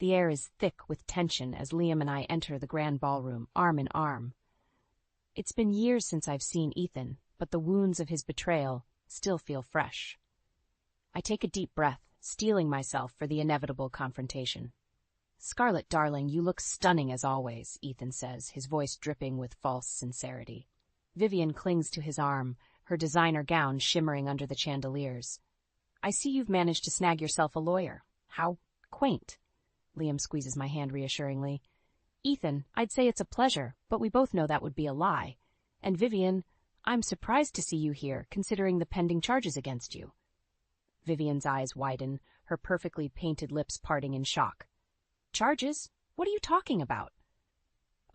The air is thick with tension as Liam and I enter the grand ballroom, arm in arm. It's been years since I've seen Ethan, but the wounds of his betrayal still feel fresh. I take a deep breath, steeling myself for the inevitable confrontation. "Scarlett, darling, you look stunning as always," Ethan says, his voice dripping with false sincerity. Vivian clings to his arm, her designer gown shimmering under the chandeliers. "I see you've managed to snag yourself a lawyer. How quaint." Liam squeezes my hand reassuringly. "Ethan, I'd say it's a pleasure, but we both know that would be a lie. And Vivian, I'm surprised to see you here, considering the pending charges against you." Vivian's eyes widen, her perfectly painted lips parting in shock. "Charges? What are you talking about?"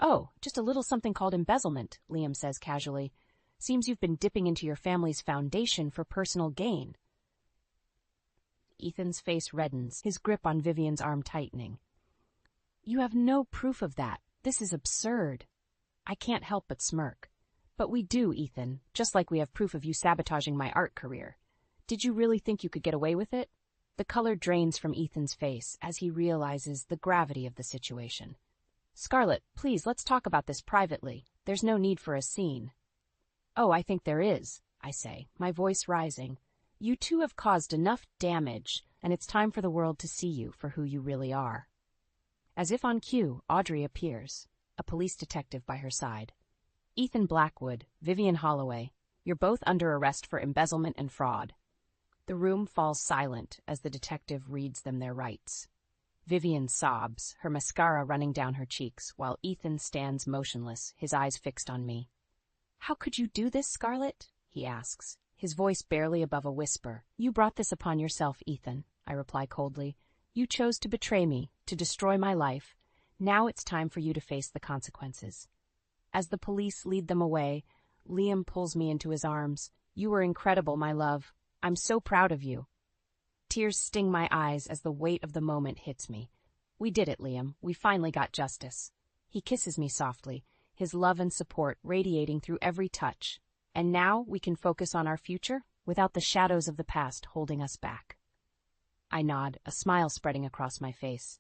"Oh, just a little something called embezzlement," Liam says casually. "Seems you've been dipping into your family's foundation for personal gain." Ethan's face reddens, his grip on Vivian's arm tightening. "You have no proof of that. This is absurd." I can't help but smirk. "But we do, Ethan, just like we have proof of you sabotaging my art career. Did you really think you could get away with it?" The color drains from Ethan's face as he realizes the gravity of the situation. "Scarlett, please, let's talk about this privately. There's no need for a scene." "Oh, I think there is," I say, my voice rising. "You two have caused enough damage, and it's time for the world to see you for who you really are." As if on cue, Audrey appears, a police detective by her side. "Ethan Blackwood, Vivian Holloway, you're both under arrest for embezzlement and fraud." The room falls silent as the detective reads them their rights. Vivian sobs, her mascara running down her cheeks, while Ethan stands motionless, his eyes fixed on me. "How could you do this, Scarlett?" he asks, his voice barely above a whisper. "You brought this upon yourself, Ethan," I reply coldly. "You chose to betray me, to destroy my life. Now it's time for you to face the consequences." As the police lead them away, Liam pulls me into his arms. "You were incredible, my love. I'm so proud of you." Tears sting my eyes as the weight of the moment hits me. "We did it, Liam. We finally got justice." He kisses me softly, his love and support radiating through every touch. "And now we can focus on our future without the shadows of the past holding us back." I nod, a smile spreading across my face.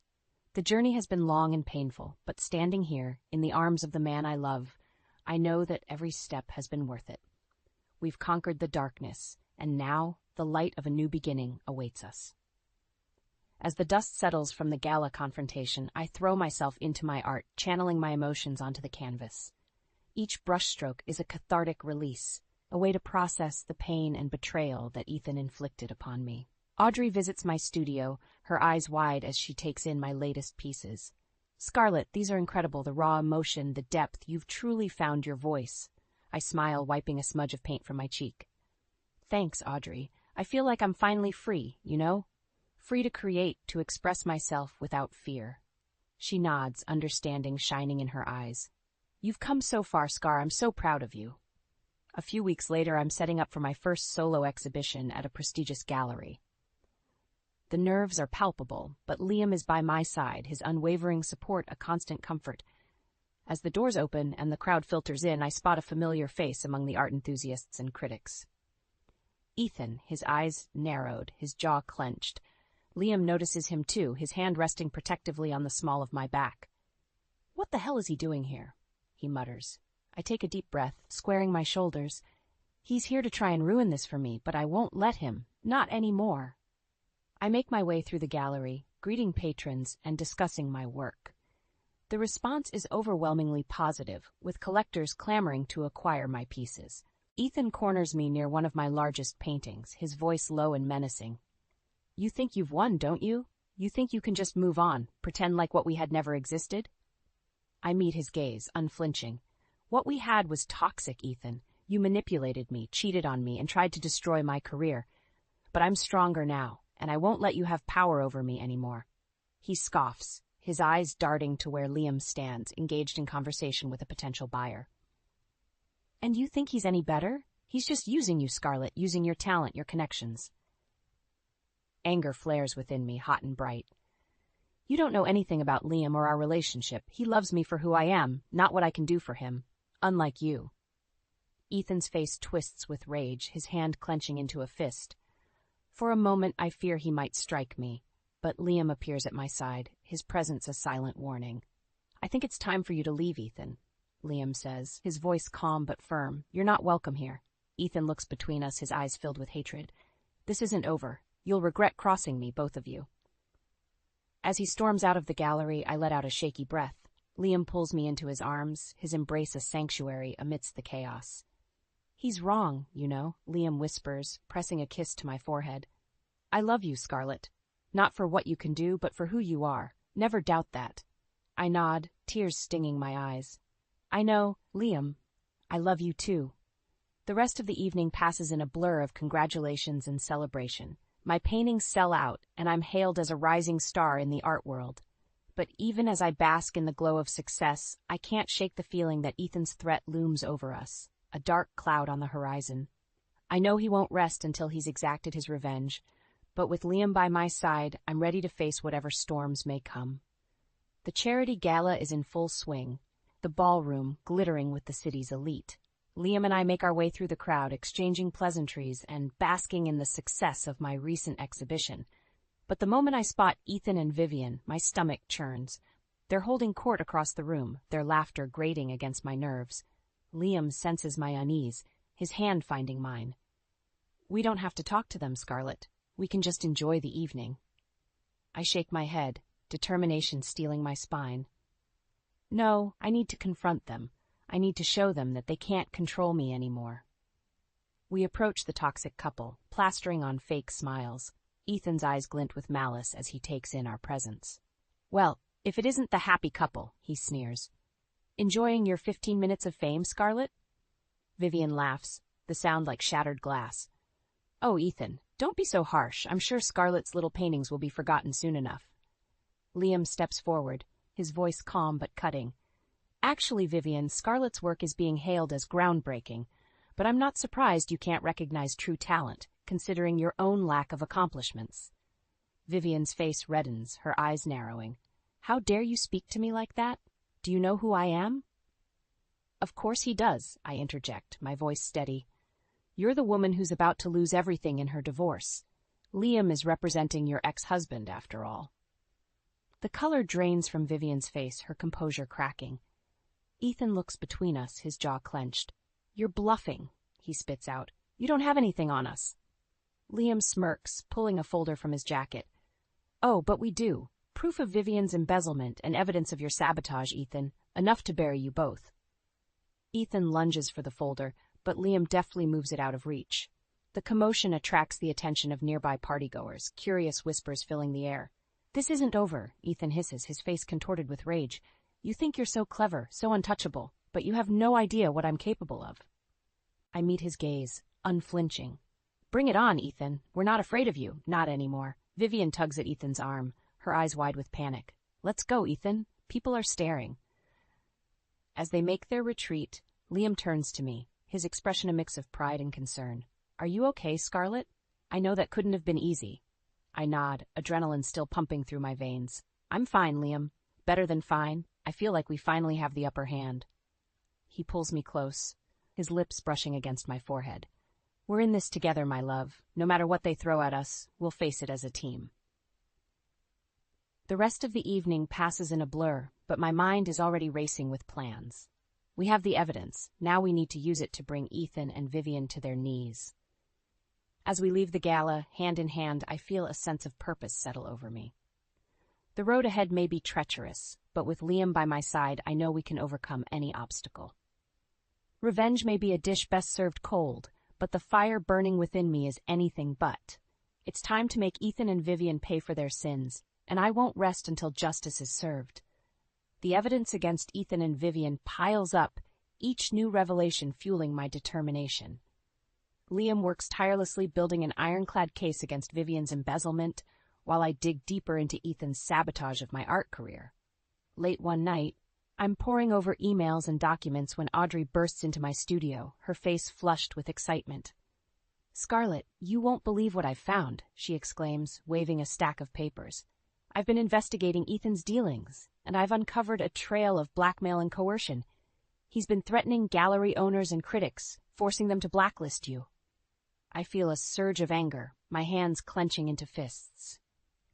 The journey has been long and painful, but standing here, in the arms of the man I love, I know that every step has been worth it. We've conquered the darkness, and now the light of a new beginning awaits us. As the dust settles from the gala confrontation, I throw myself into my art, channeling my emotions onto the canvas. Each brushstroke is a cathartic release, a way to process the pain and betrayal that Ethan inflicted upon me. Audrey visits my studio, her eyes wide as she takes in my latest pieces. "Scarlett, these are incredible, the raw emotion, the depth. You've truly found your voice." I smile, wiping a smudge of paint from my cheek. "Thanks, Audrey. I feel like I'm finally free, you know? Free to create, to express myself without fear." She nods, understanding shining in her eyes. "You've come so far, Scar. I'm so proud of you." A few weeks later, I'm setting up for my first solo exhibition at a prestigious gallery. The nerves are palpable, but Liam is by my side, his unwavering support a constant comfort. As the doors open and the crowd filters in, I spot a familiar face among the art enthusiasts and critics. Ethan, his eyes narrowed, his jaw clenched. Liam notices him too, his hand resting protectively on the small of my back. "What the hell is he doing here?" he mutters. I take a deep breath, squaring my shoulders. He's here to try and ruin this for me, but I won't let him. Not anymore. I make my way through the gallery, greeting patrons and discussing my work. The response is overwhelmingly positive, with collectors clamoring to acquire my pieces. Ethan corners me near one of my largest paintings, his voice low and menacing. "You think you've won, don't you? You think you can just move on, pretend like what we had never existed?" I meet his gaze, unflinching. "What we had was toxic, Ethan. You manipulated me, cheated on me, and tried to destroy my career. But I'm stronger now, and I won't let you have power over me anymore." He scoffs, his eyes darting to where Liam stands, engaged in conversation with a potential buyer. "And you think he's any better? He's just using you, Scarlett, using your talent, your connections." Anger flares within me, hot and bright. "You don't know anything about Liam or our relationship. He loves me for who I am, not what I can do for him. Unlike you." Ethan's face twists with rage, his hand clenching into a fist. For a moment I fear he might strike me, but Liam appears at my side, his presence a silent warning. "I think it's time for you to leave, Ethan," Liam says, his voice calm but firm. "You're not welcome here." Ethan looks between us, his eyes filled with hatred. "This isn't over. You'll regret crossing me, both of you." As he storms out of the gallery, I let out a shaky breath. Liam pulls me into his arms, his embrace a sanctuary amidst the chaos. "He's wrong, you know," Liam whispers, pressing a kiss to my forehead. "I love you, Scarlett. Not for what you can do, but for who you are. Never doubt that." I nod, tears stinging my eyes. "I know, Liam. I love you too." The rest of the evening passes in a blur of congratulations and celebration. My paintings sell out, and I'm hailed as a rising star in the art world. But even as I bask in the glow of success, I can't shake the feeling that Ethan's threat looms over us, a dark cloud on the horizon. I know he won't rest until he's exacted his revenge, but with Liam by my side, I'm ready to face whatever storms may come. The charity gala is in full swing, the ballroom glittering with the city's elite. Liam and I make our way through the crowd, exchanging pleasantries and basking in the success of my recent exhibition. But the moment I spot Ethan and Vivian, my stomach churns. They're holding court across the room, their laughter grating against my nerves. Liam senses my unease, his hand finding mine. "We don't have to talk to them, Scarlett. We can just enjoy the evening." I shake my head, determination stealing my spine. "No, I need to confront them. I need to show them that they can't control me anymore." We approach the toxic couple, plastering on fake smiles. Ethan's eyes glint with malice as he takes in our presence. "Well, if it isn't the happy couple," he sneers. "Enjoying your 15 minutes of fame, Scarlett?" Vivian laughs, the sound like shattered glass. "Oh, Ethan, don't be so harsh. I'm sure Scarlett's little paintings will be forgotten soon enough." Liam steps forward, his voice calm but cutting. "Actually, Vivian, Scarlett's work is being hailed as groundbreaking, but I'm not surprised you can't recognize true talent, considering your own lack of accomplishments." Vivian's face reddens, her eyes narrowing. "How dare you speak to me like that? Do you know who I am?" "Of course he does," I interject, my voice steady. "You're the woman who's about to lose everything in her divorce. Liam is representing your ex-husband, after all." The color drains from Vivian's face, her composure cracking. Ethan looks between us, his jaw clenched. "You're bluffing," he spits out. "You don't have anything on us." Liam smirks, pulling a folder from his jacket. "Oh, but we do. Proof of Vivian's embezzlement and evidence of your sabotage, Ethan. Enough to bury you both." Ethan lunges for the folder, but Liam deftly moves it out of reach. The commotion attracts the attention of nearby partygoers, curious whispers filling the air. "This isn't over," Ethan hisses, his face contorted with rage. "You think you're so clever, so untouchable, but you have no idea what I'm capable of." I meet his gaze, unflinching. "Bring it on, Ethan. We're not afraid of you, not anymore." Vivian tugs at Ethan's arm, her eyes wide with panic. "Let's go, Ethan. People are staring." As they make their retreat, Liam turns to me, his expression a mix of pride and concern. "Are you okay, Scarlett? I know that couldn't have been easy." I nod, adrenaline still pumping through my veins. "I'm fine, Liam. Better than fine. I feel like we finally have the upper hand." He pulls me close, his lips brushing against my forehead. "We're in this together, my love. No matter what they throw at us, we'll face it as a team." The rest of the evening passes in a blur, but my mind is already racing with plans. We have the evidence. Now we need to use it to bring Ethan and Vivian to their knees. As we leave the gala, hand in hand, I feel a sense of purpose settle over me. The road ahead may be treacherous, but with Liam by my side, I know we can overcome any obstacle. Revenge may be a dish best served cold, but the fire burning within me is anything but. It's time to make Ethan and Vivian pay for their sins, and I won't rest until justice is served. The evidence against Ethan and Vivian piles up, each new revelation fueling my determination. Liam works tirelessly building an ironclad case against Vivian's embezzlement, while I dig deeper into Ethan's sabotage of my art career. Late one night, I'm poring over emails and documents when Audrey bursts into my studio, her face flushed with excitement. "Scarlett, you won't believe what I've found," she exclaims, waving a stack of papers. "I've been investigating Ethan's dealings, and I've uncovered a trail of blackmail and coercion. He's been threatening gallery owners and critics, forcing them to blacklist you." I feel a surge of anger, my hands clenching into fists.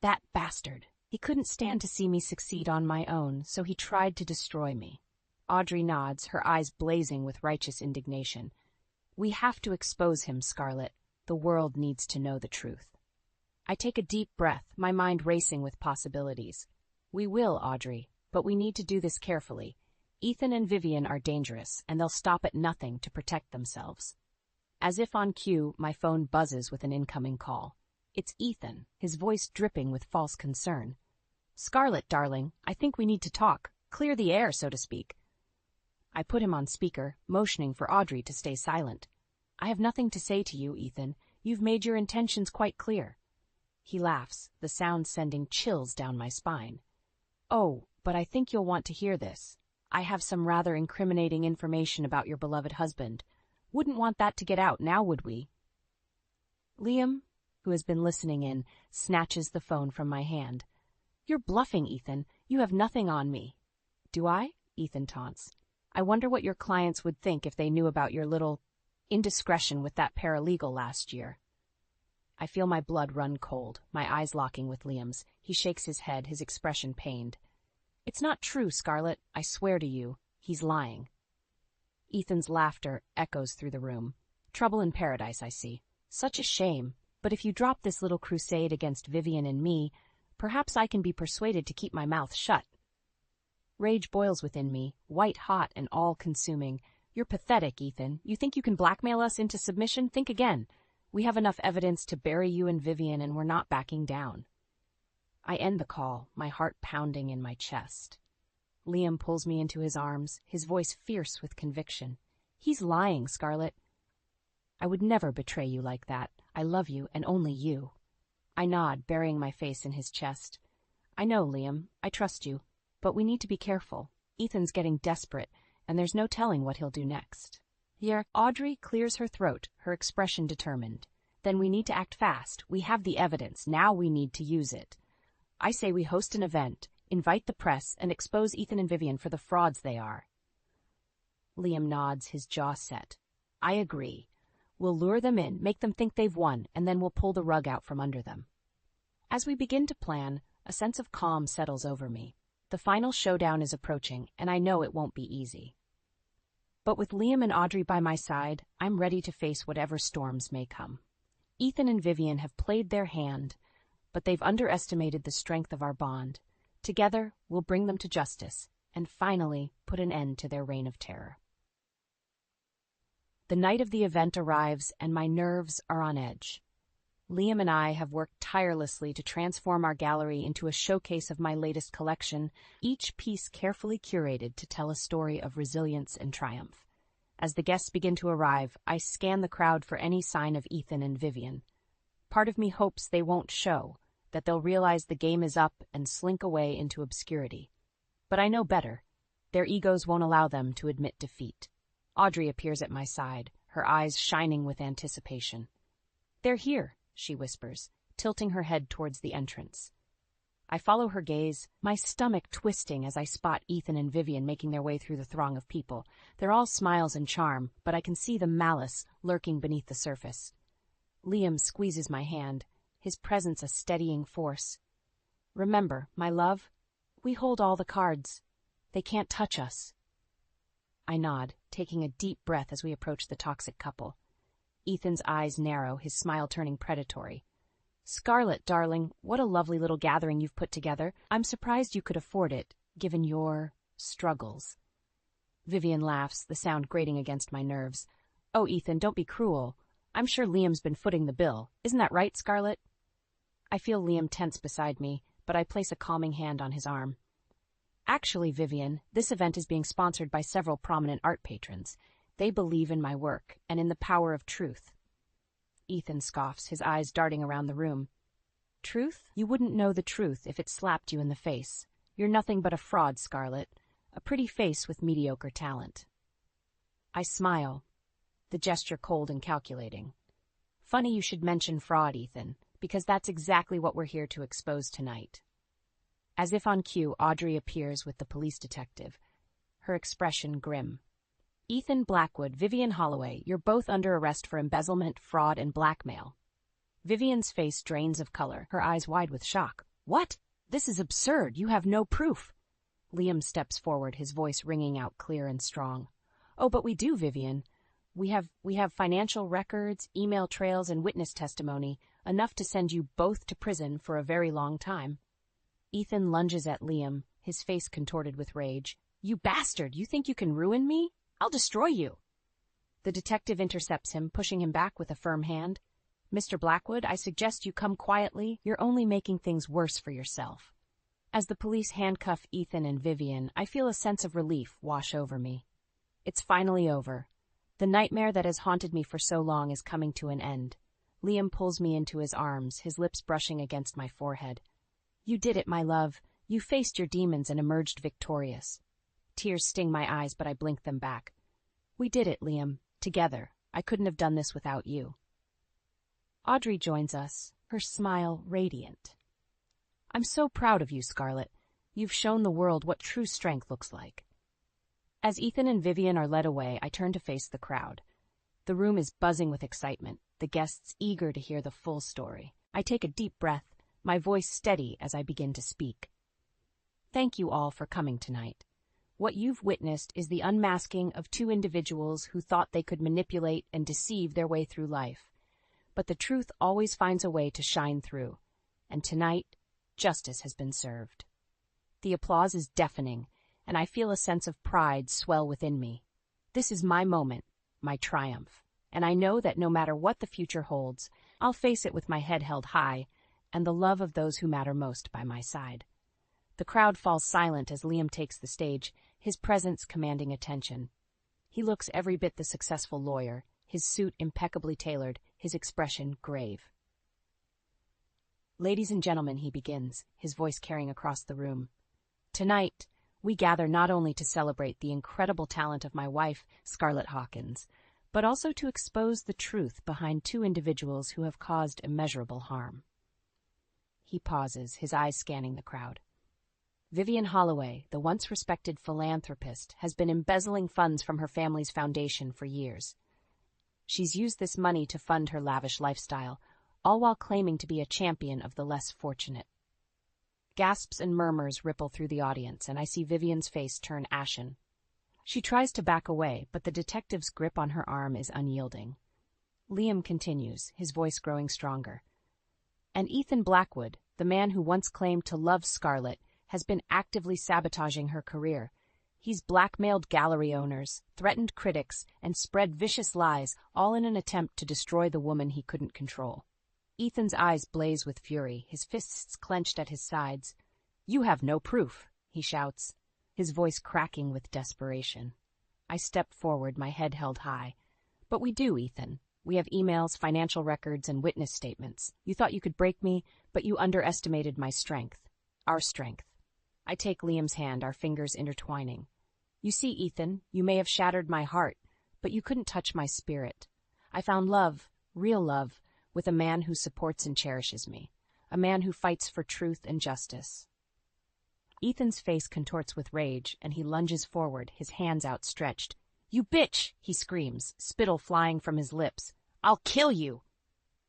That bastard. He couldn't stand to see me succeed on my own, so he tried to destroy me. Audrey nods, her eyes blazing with righteous indignation. We have to expose him, Scarlett. The world needs to know the truth. I take a deep breath, my mind racing with possibilities. We will, Audrey, but we need to do this carefully. Ethan and Vivian are dangerous, and they'll stop at nothing to protect themselves. As if on cue, my phone buzzes with an incoming call. It's Ethan, his voice dripping with false concern. Scarlett, darling, I think we need to talk. Clear the air, so to speak. I put him on speaker, motioning for Audrey to stay silent. I have nothing to say to you, Ethan. You've made your intentions quite clear. He laughs, the sound sending chills down my spine. Oh, but I think you'll want to hear this. I have some rather incriminating information about your beloved husband. Wouldn't want that to get out now, would we? Liam, who has been listening in, snatches the phone from my hand. You're bluffing, Ethan. You have nothing on me. Do I? Ethan taunts. I wonder what your clients would think if they knew about your little indiscretion with that paralegal last year. I feel my blood run cold, my eyes locking with Liam's. He shakes his head, his expression pained. It's not true, Scarlett. I swear to you, he's lying. Ethan's laughter echoes through the room. Trouble in paradise, I see. Such a shame. But if you drop this little crusade against Vivian and me, perhaps I can be persuaded to keep my mouth shut. Rage boils within me, white-hot and all-consuming. You're pathetic, Ethan. You think you can blackmail us into submission? Think again. We have enough evidence to bury you and Vivian, and we're not backing down. I end the call, my heart pounding in my chest. Liam pulls me into his arms, his voice fierce with conviction. He's lying, Scarlett. I would never betray you like that. I love you, and only you. I nod, burying my face in his chest. I know, Liam. I trust you. But we need to be careful. Ethan's getting desperate, and there's no telling what he'll do next. Here, Audrey clears her throat, her expression determined. Then we need to act fast. We have the evidence. Now we need to use it. I say we host an event, invite the press, and expose Ethan and Vivian for the frauds they are. Liam nods, his jaw set. I agree. We'll lure them in, make them think they've won, and then we'll pull the rug out from under them. As we begin to plan, a sense of calm settles over me. The final showdown is approaching, and I know it won't be easy. But with Liam and Audrey by my side, I'm ready to face whatever storms may come. Ethan and Vivian have played their hand, but they've underestimated the strength of our bond. Together, we'll bring them to justice, and finally put an end to their reign of terror. The night of the event arrives, and my nerves are on edge. Liam and I have worked tirelessly to transform our gallery into a showcase of my latest collection, each piece carefully curated to tell a story of resilience and triumph. As the guests begin to arrive, I scan the crowd for any sign of Ethan and Vivian. Part of me hopes they won't show, that they'll realize the game is up and slink away into obscurity. But I know better. Their egos won't allow them to admit defeat. Audrey appears at my side, her eyes shining with anticipation. They're here, she whispers, tilting her head towards the entrance. I follow her gaze, my stomach twisting as I spot Ethan and Vivian making their way through the throng of people. They're all smiles and charm, but I can see the malice lurking beneath the surface. Liam squeezes my hand, his presence a steadying force. Remember, my love, we hold all the cards. They can't touch us. I nod, taking a deep breath as we approach the toxic couple. Ethan's eyes narrow, his smile turning predatory. Scarlett, darling, what a lovely little gathering you've put together. I'm surprised you could afford it, given your struggles. Vivian laughs, the sound grating against my nerves. Oh, Ethan, don't be cruel. I'm sure Liam's been footing the bill. Isn't that right, Scarlett? I feel Liam tense beside me, but I place a calming hand on his arm. Actually, Vivian, this event is being sponsored by several prominent art patrons. They believe in my work and in the power of truth. Ethan scoffs, his eyes darting around the room. Truth? You wouldn't know the truth if it slapped you in the face. You're nothing but a fraud, Scarlett. A pretty face with mediocre talent. I smile, the gesture cold and calculating. Funny you should mention fraud, Ethan, because that's exactly what we're here to expose tonight. As if on cue, Audrey appears with the police detective, her expression grim. Ethan Blackwood, Vivian Holloway, you're both under arrest for embezzlement, fraud, and blackmail. Vivian's face drains of color, her eyes wide with shock. What? This is absurd. You have no proof. Liam steps forward, his voice ringing out clear and strong. Oh, but we do, Vivian. We have financial records, email trails, and witness testimony, enough to send you both to prison for a very long time. Ethan lunges at Liam, his face contorted with rage. You bastard! You think you can ruin me? I'll destroy you! The detective intercepts him, pushing him back with a firm hand. Mr. Blackwood, I suggest you come quietly. You're only making things worse for yourself. As the police handcuff Ethan and Vivian, I feel a sense of relief wash over me. It's finally over. The nightmare that has haunted me for so long is coming to an end. Liam pulls me into his arms, his lips brushing against my forehead. You did it, my love. You faced your demons and emerged victorious. Tears sting my eyes, but I blink them back. We did it, Liam. Together. I couldn't have done this without you. Audrey joins us, her smile radiant. I'm so proud of you, Scarlett. You've shown the world what true strength looks like. As Ethan and Vivian are led away, I turn to face the crowd. The room is buzzing with excitement, the guests eager to hear the full story. I take a deep breath, my voice steady as I begin to speak. Thank you all for coming tonight. What you've witnessed is the unmasking of two individuals who thought they could manipulate and deceive their way through life. But the truth always finds a way to shine through, and tonight, justice has been served. The applause is deafening, and I feel a sense of pride swell within me. This is my moment, my triumph, and I know that no matter what the future holds, I'll face it with my head held high and the love of those who matter most by my side. The crowd falls silent as Liam takes the stage, his presence commanding attention. He looks every bit the successful lawyer, his suit impeccably tailored, his expression grave. Ladies and gentlemen, he begins, his voice carrying across the room. Tonight, we gather not only to celebrate the incredible talent of my wife, Scarlett Hawkins, but also to expose the truth behind two individuals who have caused immeasurable harm. He pauses, his eyes scanning the crowd. Vivian Holloway, the once respected philanthropist, has been embezzling funds from her family's foundation for years. She's used this money to fund her lavish lifestyle, all while claiming to be a champion of the less fortunate. Gasps and murmurs ripple through the audience, and I see Vivian's face turn ashen. She tries to back away, but the detective's grip on her arm is unyielding. Liam continues, his voice growing stronger. And Ethan Blackwood, the man who once claimed to love Scarlett, has been actively sabotaging her career. He's blackmailed gallery owners, threatened critics, and spread vicious lies, all in an attempt to destroy the woman he couldn't control. Ethan's eyes blaze with fury, his fists clenched at his sides. You have no proof, he shouts, his voice cracking with desperation. I step forward, my head held high. But we do, Ethan. We have emails, financial records, and witness statements. You thought you could break me, but you underestimated my strength. Our strength. I take Liam's hand, our fingers intertwining. You see, Ethan, you may have shattered my heart, but you couldn't touch my spirit. I found love, real love, with a man who supports and cherishes me, a man who fights for truth and justice. Ethan's face contorts with rage, and he lunges forward, his hands outstretched. You bitch, he screams, spittle flying from his lips. I'll kill you!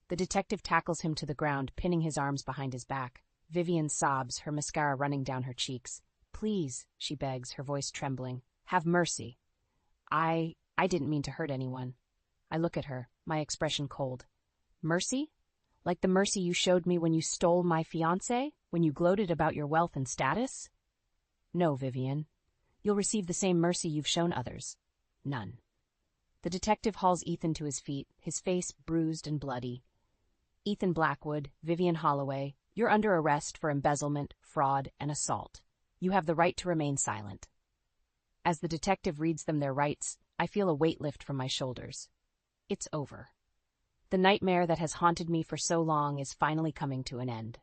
The detective tackles him to the ground, pinning his arms behind his back. Vivian sobs, her mascara running down her cheeks. Please, she begs, her voice trembling. Have mercy. I didn't mean to hurt anyone. I look at her, my expression cold. Mercy? Like the mercy you showed me when you stole my fiancé? When you gloated about your wealth and status? No, Vivian. You'll receive the same mercy you've shown others. None. The detective hauls Ethan to his feet, his face bruised and bloody. Ethan Blackwood, Vivian Holloway, you're under arrest for embezzlement, fraud, and assault. You have the right to remain silent. As the detective reads them their rights, I feel a weight lift from my shoulders. It's over. The nightmare that has haunted me for so long is finally coming to an end.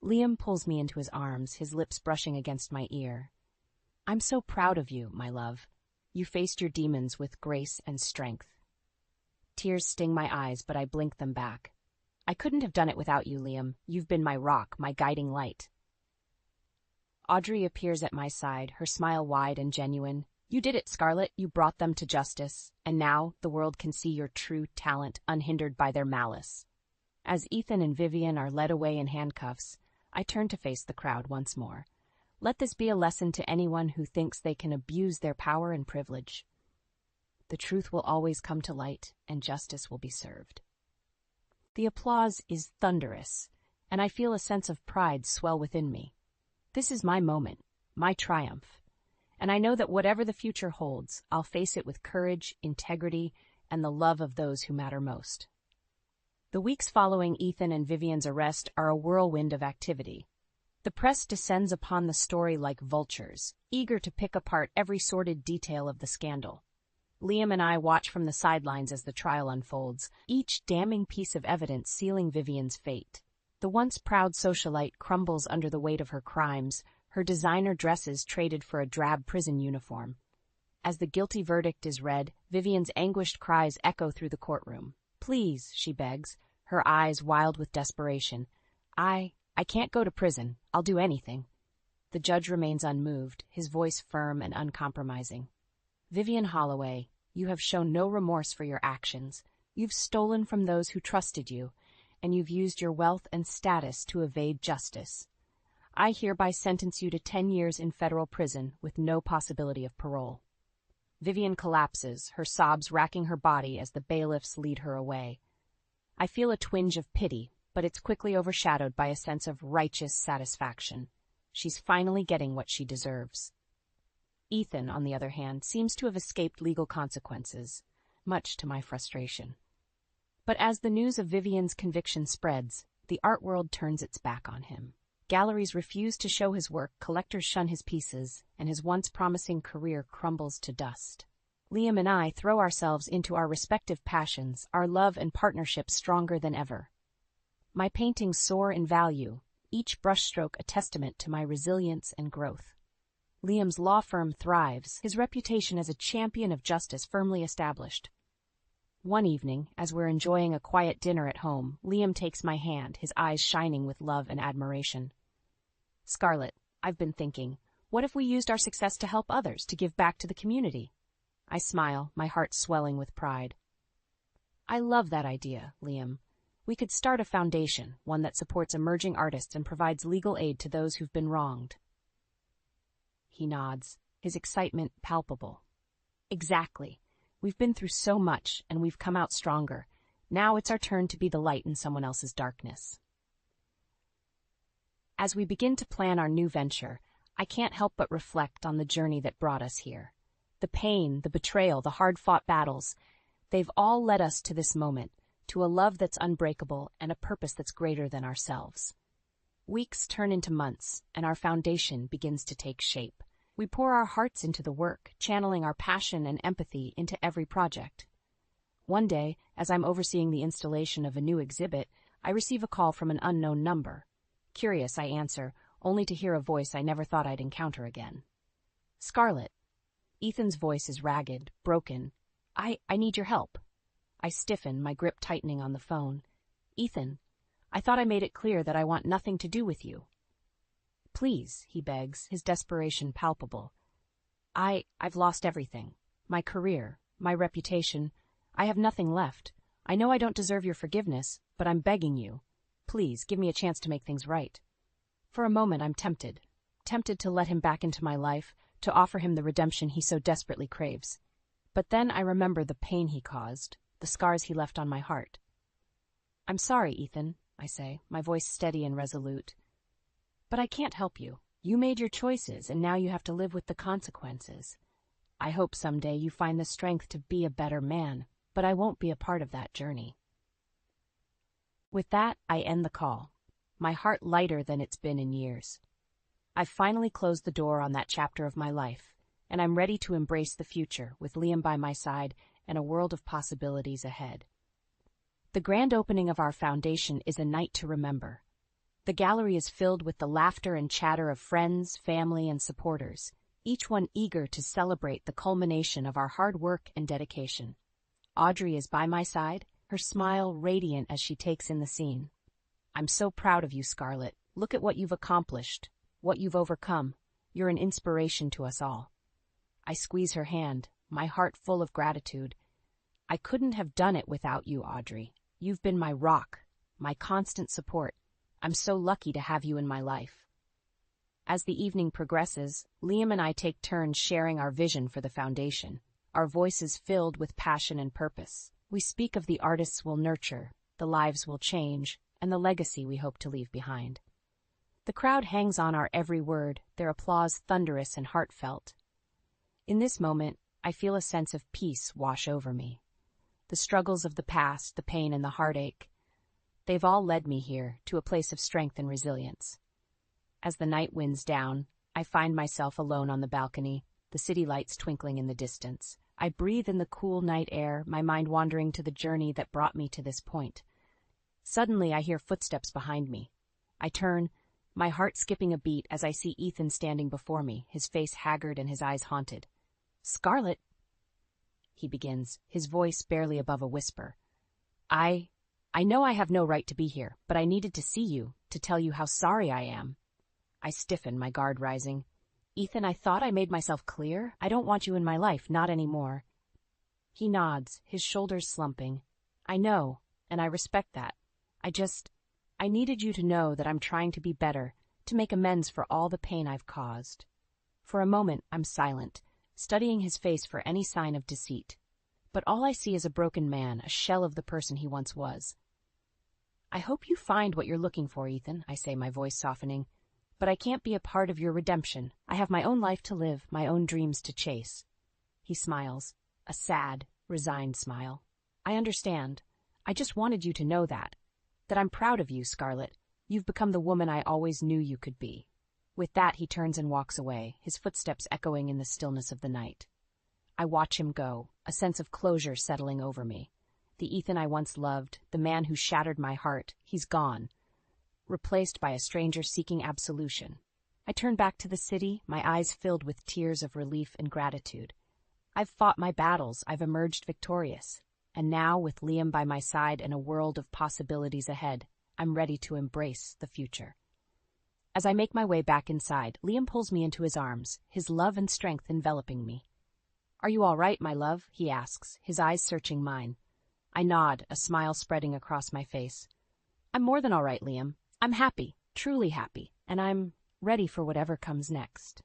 Liam pulls me into his arms, his lips brushing against my ear. I'm so proud of you, my love. You faced your demons with grace and strength. Tears sting my eyes, but I blink them back. I couldn't have done it without you, Liam. You've been my rock, my guiding light. Audrey appears at my side, her smile wide and genuine. You did it, Scarlett. You brought them to justice, and now the world can see your true talent unhindered by their malice. As Ethan and Vivian are led away in handcuffs, I turn to face the crowd once more. Let this be a lesson to anyone who thinks they can abuse their power and privilege. The truth will always come to light, and justice will be served. The applause is thunderous, and I feel a sense of pride swell within me. This is my moment, my triumph, and I know that whatever the future holds, I'll face it with courage, integrity, and the love of those who matter most. The weeks following Ethan and Vivian's arrest are a whirlwind of activity. The press descends upon the story like vultures, eager to pick apart every sordid detail of the scandal. Liam and I watch from the sidelines as the trial unfolds, each damning piece of evidence sealing Vivian's fate. The once proud socialite crumbles under the weight of her crimes, her designer dresses traded for a drab prison uniform. As the guilty verdict is read, Vivian's anguished cries echo through the courtroom. "Please," she begs, her eyes wild with desperation. I can't go to prison. I'll do anything." The judge remains unmoved, his voice firm and uncompromising. "Vivian Holloway, you have shown no remorse for your actions. You've stolen from those who trusted you, and you've used your wealth and status to evade justice. I hereby sentence you to 10 years in federal prison with no possibility of parole." Vivian collapses, her sobs racking her body as the bailiffs lead her away. I feel a twinge of pity, but it's quickly overshadowed by a sense of righteous satisfaction. She's finally getting what she deserves. Ethan, on the other hand, seems to have escaped legal consequences, much to my frustration. But as the news of Vivian's conviction spreads, the art world turns its back on him. Galleries refuse to show his work, collectors shun his pieces, and his once promising career crumbles to dust. Liam and I throw ourselves into our respective passions, our love and partnership stronger than ever. My paintings soar in value, each brushstroke a testament to my resilience and growth. Liam's law firm thrives, his reputation as a champion of justice firmly established. One evening, as we're enjoying a quiet dinner at home, Liam takes my hand, his eyes shining with love and admiration. "Scarlett, I've been thinking, what if we used our success to help others, to give back to the community?" I smile, my heart swelling with pride. "I love that idea, Liam. We could start a foundation, one that supports emerging artists and provides legal aid to those who've been wronged." He nods, his excitement palpable. "Exactly. We've been through so much, and we've come out stronger. Now it's our turn to be the light in someone else's darkness." As we begin to plan our new venture, I can't help but reflect on the journey that brought us here. The pain, the betrayal, the hard-fought battles, they've all led us to this moment, to a love that's unbreakable and a purpose that's greater than ourselves. Weeks turn into months, and our foundation begins to take shape. We pour our hearts into the work, channeling our passion and empathy into every project. One day, as I'm overseeing the installation of a new exhibit, I receive a call from an unknown number. Curious, I answer, only to hear a voice I never thought I'd encounter again. "Scarlett." Ethan's voice is ragged, broken. I need your help." I stiffen, my grip tightening on the phone. "Ethan, I thought I made it clear that I want nothing to do with you." "Please," he begs, his desperation palpable. I've lost everything. My career, my reputation. I have nothing left. I know I don't deserve your forgiveness, but I'm begging you. Please, give me a chance to make things right." For a moment I'm tempted to let him back into my life, to offer him the redemption he so desperately craves. But then I remember the pain he caused, the scars he left on my heart. "I'm sorry, Ethan," I say, my voice steady and resolute. "But I can't help you. You made your choices, and now you have to live with the consequences. I hope someday you find the strength to be a better man, but I won't be a part of that journey." With that, I end the call, my heart lighter than it's been in years. I've finally closed the door on that chapter of my life, and I'm ready to embrace the future with Liam by my side and a world of possibilities ahead. The grand opening of our foundation is a night to remember. The gallery is filled with the laughter and chatter of friends, family, and supporters, each one eager to celebrate the culmination of our hard work and dedication. Audrey is by my side, her smile radiant as she takes in the scene. "I'm so proud of you, Scarlett. Look at what you've accomplished, what you've overcome. You're an inspiration to us all." I squeeze her hand, my heart full of gratitude. "I couldn't have done it without you, Audrey. You've been my rock, my constant support. I'm so lucky to have you in my life. As the evening progresses, Liam and I take turns sharing our vision for the foundation, our voices filled with passion and purpose. We speak of the artists we'll nurture, the lives we'll change, and the legacy we hope to leave behind. The crowd hangs on our every word, their applause thunderous and heartfelt. In this moment, I feel a sense of peace wash over me. The struggles of the past, the pain and the heartache, they've all led me here to a place of strength and resilience. As the night winds down, I find myself alone on the balcony, the city lights twinkling in the distance. I breathe in the cool night air, my mind wandering to the journey that brought me to this point. Suddenly, I hear footsteps behind me. I turn, my heart skipping a beat as I see Ethan standing before me, his face haggard and his eyes haunted. "Scarlett," he begins, his voice barely above a whisper. I know I have no right to be here, but I needed to see you, to tell you how sorry I am." I stiffen, my guard rising. "Ethan, I thought I made myself clear. I don't want you in my life, not anymore." He nods, his shoulders slumping. "I know, and I respect that. I needed you to know that I'm trying to be better, to make amends for all the pain I've caused." For a moment, I'm silent, studying his face for any sign of deceit. But all I see is a broken man, a shell of the person he once was. "I hope you find what you're looking for, Ethan," I say, my voice softening. "But I can't be a part of your redemption. I have my own life to live, my own dreams to chase." He smiles, a sad, resigned smile. "I understand. I just wanted you to know that I'm proud of you, Scarlett. You've become the woman I always knew you could be." With that, he turns and walks away, his footsteps echoing in the stillness of the night. I watch him go, a sense of closure settling over me. The Ethan I once loved, the man who shattered my heart, he's gone, replaced by a stranger seeking absolution. I turn back to the city, my eyes filled with tears of relief and gratitude. I've fought my battles, I've emerged victorious. And now, with Liam by my side and a world of possibilities ahead, I'm ready to embrace the future. As I make my way back inside, Liam pulls me into his arms, his love and strength enveloping me. "Are you all right, my love?" he asks, his eyes searching mine. I nod, a smile spreading across my face. "I'm more than all right, Liam. I'm happy, truly happy, and I'm ready for whatever comes next."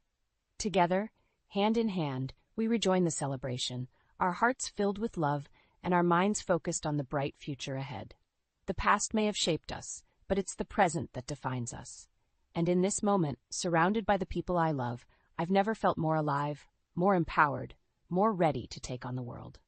Together, hand in hand, we rejoin the celebration, our hearts filled with love and our minds focused on the bright future ahead. The past may have shaped us, but it's the present that defines us. And in this moment, surrounded by the people I love, I've never felt more alive, more empowered, more ready to take on the world.